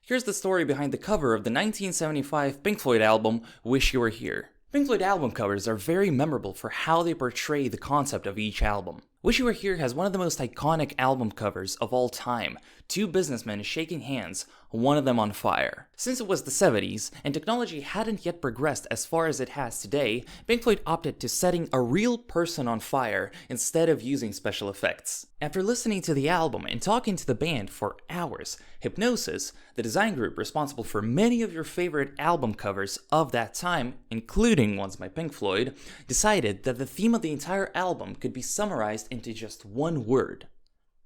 Here's the story behind the cover of the 1975 Pink Floyd album, Wish You Were Here. Pink Floyd album covers are very memorable for how they portray the concept of each album. Wish You Were Here has one of the most iconic album covers of all time, two businessmen shaking hands, one of them on fire. Since it was the 70s, and technology hadn't yet progressed as far as it has today, Pink Floyd opted to setting a real person on fire instead of using special effects. After listening to the album and talking to the band for hours, Hypnosis, the design group responsible for many of your favorite album covers of that time, including ones by Pink Floyd, decided that the theme of the entire album could be summarized into just one word: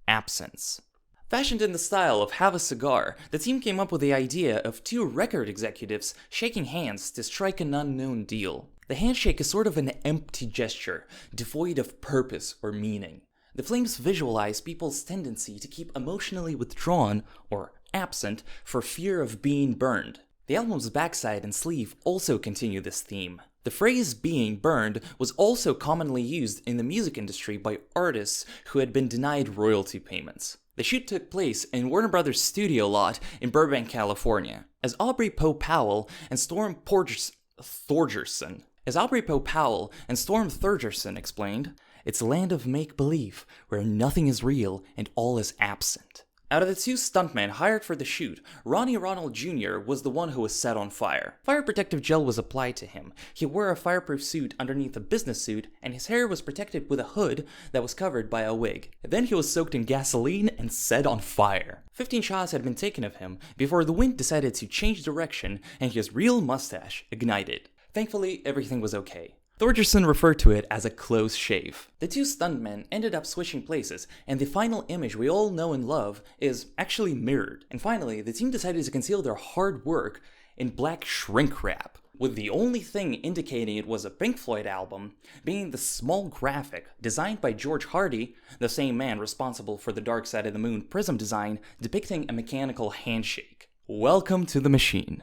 absence. Fashioned in the style of Have a Cigar, the team came up with the idea of two record executives shaking hands to strike an unknown deal. The handshake is sort of an empty gesture, devoid of purpose or meaning. The flames visualize people's tendency to keep emotionally withdrawn, or absent, for fear of being burned. The album's backside and sleeve also continue this theme. The phrase being burned was also commonly used in the music industry by artists who had been denied royalty payments. The shoot took place in Warner Brothers' studio lot in Burbank, California. As Aubrey Poe Powell and Storm Thorgerson explained, "It's a land of make-believe, where nothing is real and all is absent." Out of the two stuntmen hired for the shoot, Ronnie Ronald Jr. was the one who was set on fire. Fire protective gel was applied to him. He wore a fireproof suit underneath a business suit, and his hair was protected with a hood that was covered by a wig. Then he was soaked in gasoline and set on fire. 15 shots had been taken of him before the wind decided to change direction and his real mustache ignited. Thankfully, everything was okay. Thorgerson referred to it as a close shave. The two stuntmen ended up switching places, and the final image we all know and love is actually mirrored. And finally, the team decided to conceal their hard work in black shrink wrap, with the only thing indicating it was a Pink Floyd album being the small graphic designed by George Hardy, the same man responsible for the Dark Side of the Moon prism design, depicting a mechanical handshake. Welcome to the machine.